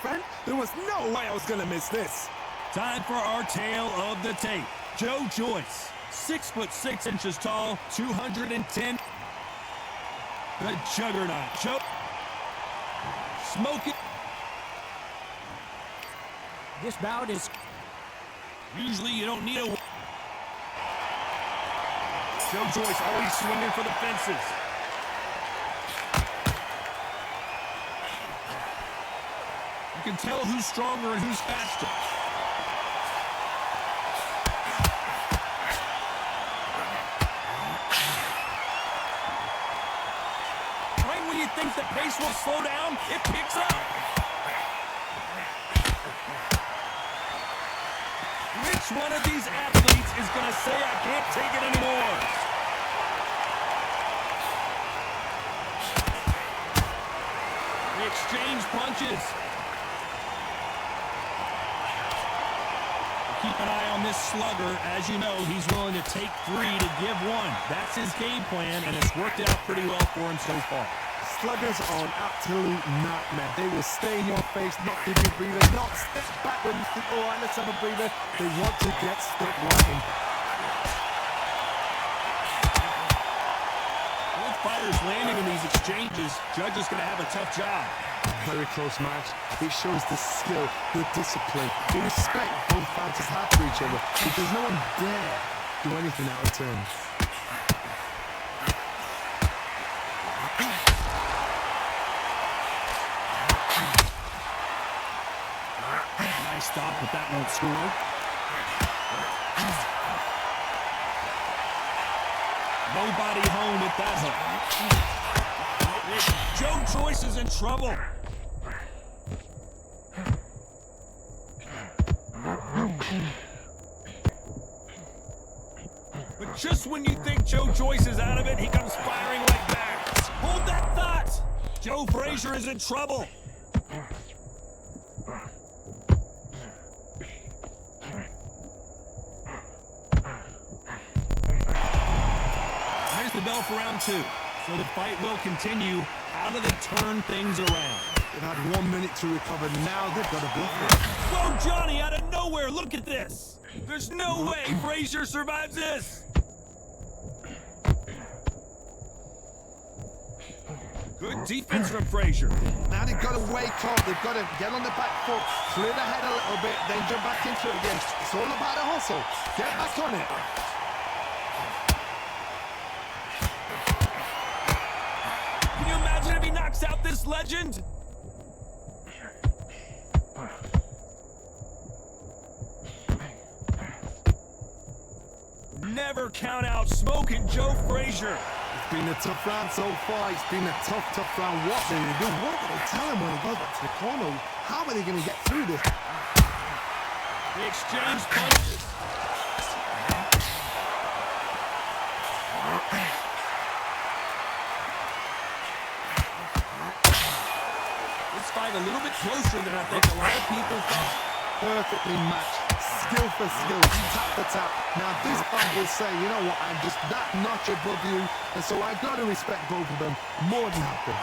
friend. There was no way I was gonna miss this. Time for our tale of the tape. Joe Joyce, 6'6" tall, 210. The juggernaut. Joe. Smoke it. This bout is... Usually you don't need a... Joe Joyce always swinging for the fences. You can tell who's stronger and who's faster. Right when you think the pace will slow down, it picks up. Which one of these athletes is going to say, I can't take it anymore? They exchange punches. Keep an eye on this slugger. As you know, he's willing to take 3 to give 1. That's his game plan, and it's worked out pretty well for him so far. Sluggers are an absolute nightmare. They will stay in your face, not give you a breather, not step back when you think, all right, let's have a breather. They want to get stuck running. Both fighters landing in these exchanges. Judge is going to have a tough job. Very close match. It shows the skill, the discipline, the respect both fighters have for each other, because no one dare do anything out of turn. Nice stop, but that won't score. Nobody home with that hook. Joe Joyce is in trouble. But just when you think Joe Joyce is out of it, he comes firing right back. Hold that thought. Joe Frazier is in trouble. There's the bell for round 2. So the fight will continue. How do they turn things around? They've had 1 minute to recover. Now they've got to bluff it. Whoa, Johnny, out of nowhere, look at this. There's no way Frazier survives this. Good defense from Frazier. Now they've got to wake up. They've got to get on the back foot, clear the head a little bit, then jump back into it again. It's all about the hustle. Get back on it. Can you imagine if he knocks out this legend? Never count out Smoking Joe Frazier. It's been a tough round so far. It's been a tough round. What do they do? What do they tell him when he goes back to the corner? How are they going to get through this? They exchange punches. This fight a little bit closer than I think a lot of people thought. Perfectly matched. Skill for skill, tap for tap. Now this fight will say, you know what, I'm just that notch above you, and so I got to respect both of them more than happy.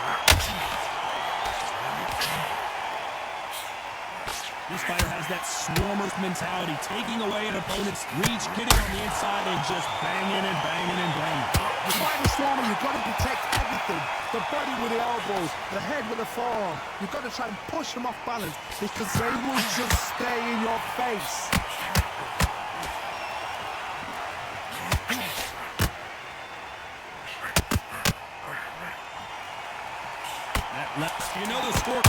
This fighter has that swarmer's mentality, taking away an opponent's reach, getting on the inside, and just banging and banging and banging. You fight the swarmer, you've got to protect everything. The body with the elbows, the head with the forearm. You've got to try and push them off balance, because they will just stay in your face. That left, you know the score.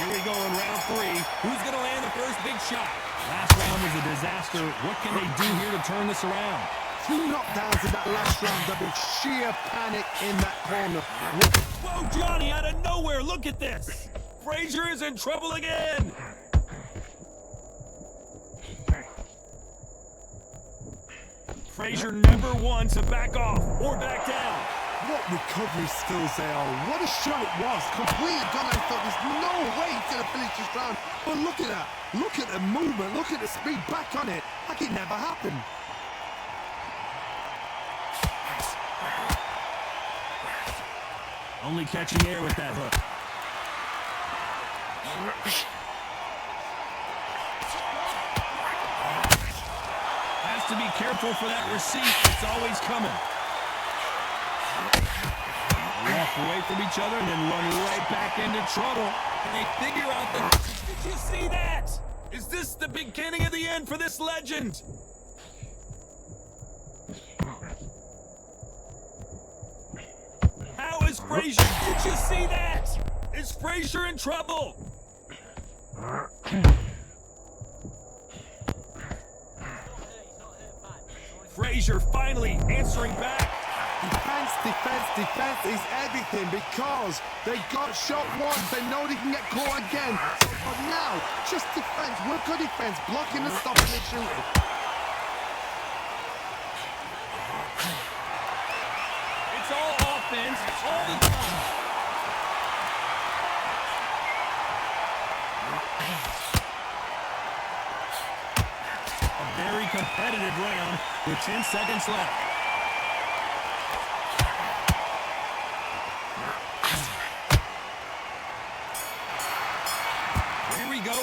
Here we go in round 3. Who's going to land the first big shot? Last round was a disaster. What can they do here to turn this around? 2 knockdowns in that last round. There'll be sheer panic in that corner. Whoa, Johnny, out of nowhere, look at this. Frazier is in trouble again. Frazier never won to back off or back down. What recovery skills they are. What a shot it was. Completely gone. I thought there's no way he's going to finish this round. But look at that. Look at the movement. Look at the speed back on it. Like it never happened. Only catching air with that hook. Has to be careful for that receipt. It's always coming. Walk away from each other and then run right back into trouble. And they figure out that... Did you see that? Is this the beginning of the end for this legend? How is Frazier? Did you see that? Is Frazier in trouble? Frazier finally answering back. Defense, defense, defense is everything because they got shot once. They know they can get caught again. But now, just defense. Work on defense. Blocking and stopping and shooting. It's all offense all the time. A very competitive round with 10 seconds left.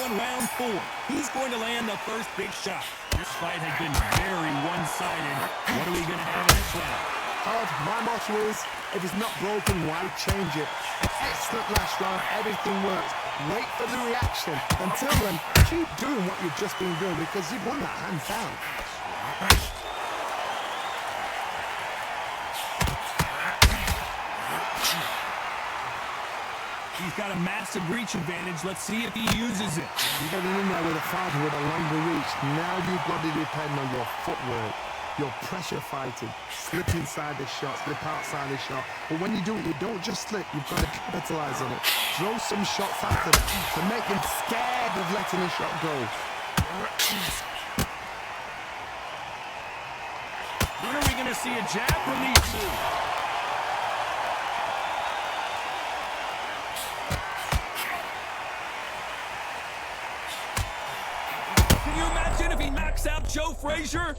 Round 4. Who's going to land the first big shot? This fight has been very one-sided. What are we going to have in this round? Hard, my motto is, if it's not broken, why change it? An excellent last round, everything works. Wait for the reaction. Until then, keep doing what you've just been doing because you've won that hands down. He's got a massive reach advantage. Let's see if he uses it. You got it in there with a fighter with a longer reach. Now you've got to depend on your footwork, your pressure fighting, slip inside the shot, slip outside the shot. But when you do it, you don't just slip. You've got to capitalize on it. Throw some shots after that to make him scared of letting the shot go. When are we going to see a jab from these two? Out Joe Frazier?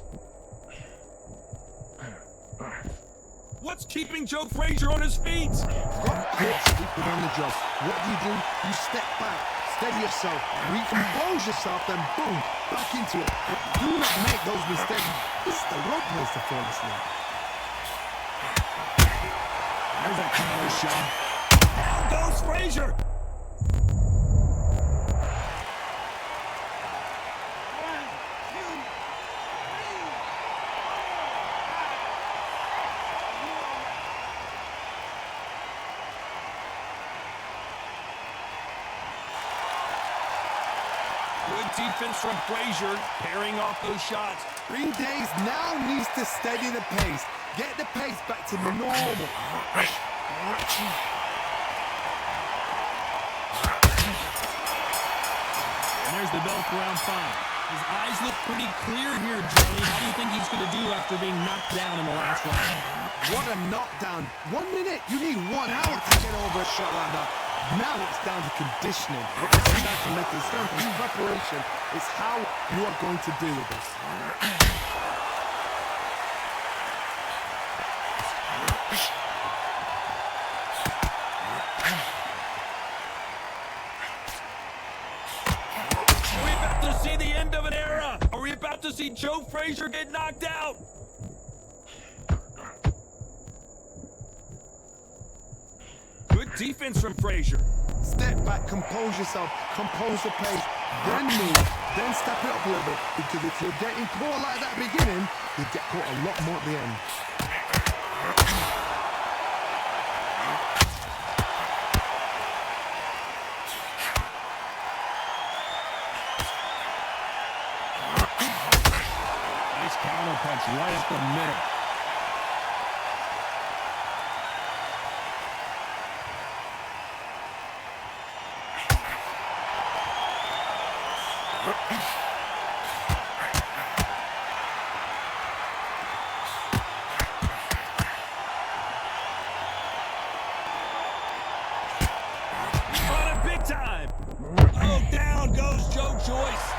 What's keeping Joe Frazier on his feet? Got sleeping on the job. What do? You step back, steady yourself, recompose yourself, then boom, back into it. But do not make those mistakes. This is the wrong place to fall asleep. There's a counter shot. Down goes Frazier. Defense from Frazier, pairing off those shots. Green Days now needs to steady the pace. Get the pace back to the normal. And there's the bell for round 5. His eyes look pretty clear here, Johnny. How do you think he's going to do after being knocked down in the last round? What a knockdown. 1 minute. You need 1 hour to get over a shot like that. Now it's down to conditioning. It's down to method. It's down to preparation. It's how you are going to deal with this. Are we about to see the end of an era? Are we about to see Joe Frazier get knocked out? Good defense from Frazier. Step back, compose yourself, compose the pace, then move, then step it up a little bit. Because if you're getting caught like that at the beginning, you get caught a lot more at the end. Nice counter punch right up the middle. time. Oh, down goes Joe Joyce.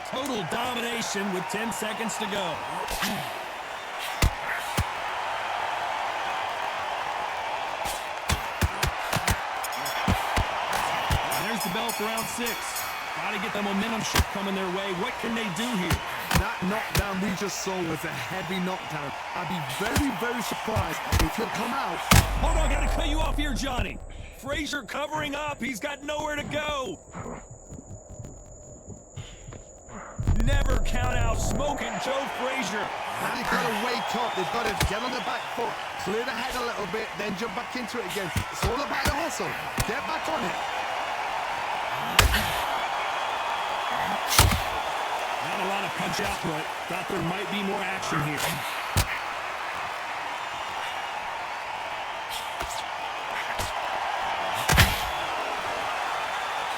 Total domination with 10 seconds to go. There's the bell for round 6. Got to get the momentum shift coming their way. What can they do here? That knockdown we just saw was a heavy knockdown. I'd be very, very surprised if he'll come out. Hold on, got to cut you off here, Johnny. Frazier covering up. He's got nowhere to go. Never count out smoking Joe Frazier. Now they've got to wake up. They've got to get on the back foot, clear the head a little bit, then jump back into it again. It's all about the hustle. Get back on it. Not a lot of punch output. Thought there might be more action here.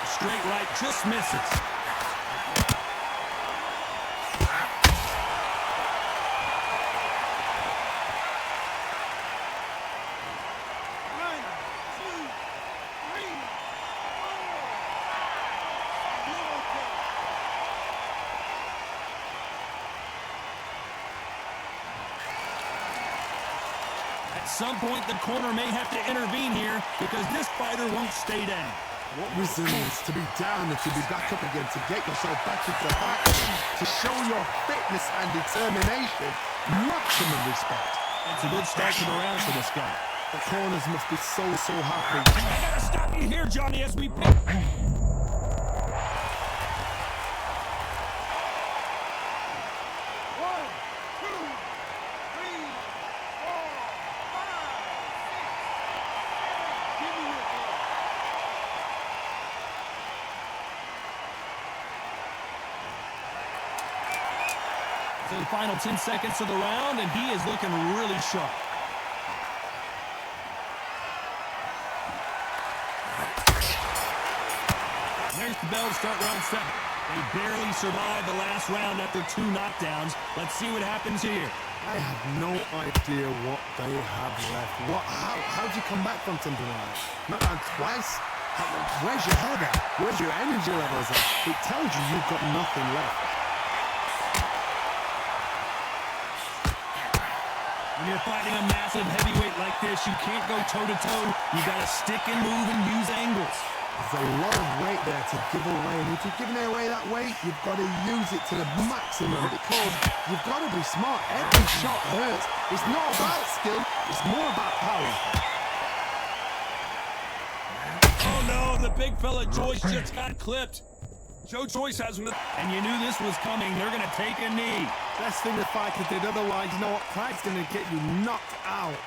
Straight right just misses. At some point, the corner may have to intervene here because this fighter won't stay down. What resilience to be down and to be back up again, to get yourself back into the fight, to show your fitness and determination. Maximum respect. It's a good start to the round for this guy. The corners must be so happy. I gotta stop you here, Johnny, as we pick. So the final 10 seconds of the round, and he is looking really sharp. There's the bell to start round 7. They barely survived the last round after 2 knockdowns. Let's see what happens here. I have no idea what they have left. How do you come back from something like that? Not down twice? Where's your head at? Where's your energy levels at? It tells you you've got nothing left. When you're fighting a massive heavyweight like this, you can't go toe-to-toe. You gotta stick and move and use angles. There's a lot of weight there to give away, and if you're giving away that weight, you've got to use it to the maximum because you've got to be smart. Every shot hurts. It's not about skill, it's more about power. Oh no, the big fella Joyce just got clipped. Joe Joyce has one, and you knew this was coming. They're gonna take a knee. Best thing the fighter did, otherwise you know what, pride's gonna get you knocked out.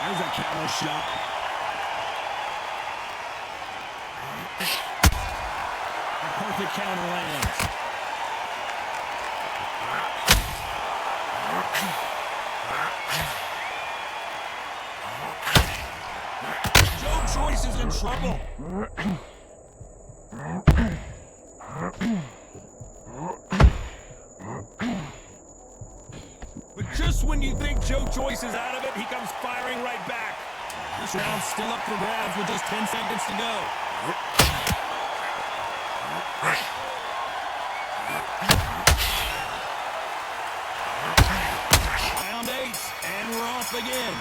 There's a counter shot. A perfect counter lands. Joe Joyce is in trouble. But just when you think Joe Joyce is out of it, he comes firing right back. This round's still up for grabs with just 10 seconds to go. Round 8, and we're off again.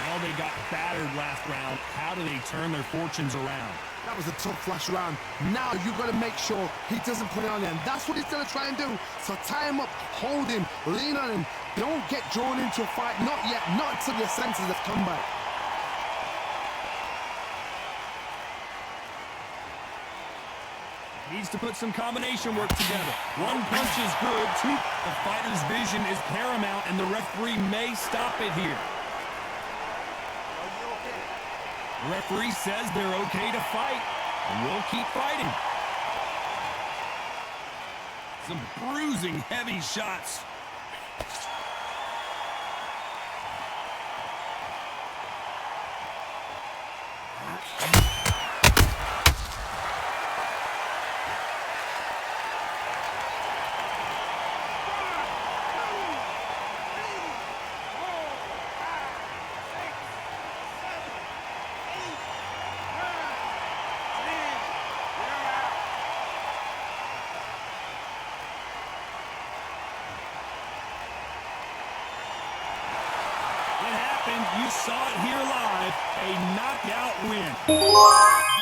Well, they got battered last round. How do they turn their fortunes around? That was a tough flash round. Now you've got to make sure he doesn't put it on him. That's what he's going to try and do. So tie him up, hold him, lean on him. Don't get drawn into a fight. Not yet. Not until your senses have come back. Needs to put some combination work together. One punch is good. Two. The fighter's vision is paramount, and the referee may stop it here. The referee says they're okay to fight, and we'll keep fighting. Some bruising, heavy shots. You saw it here live, a knockout win.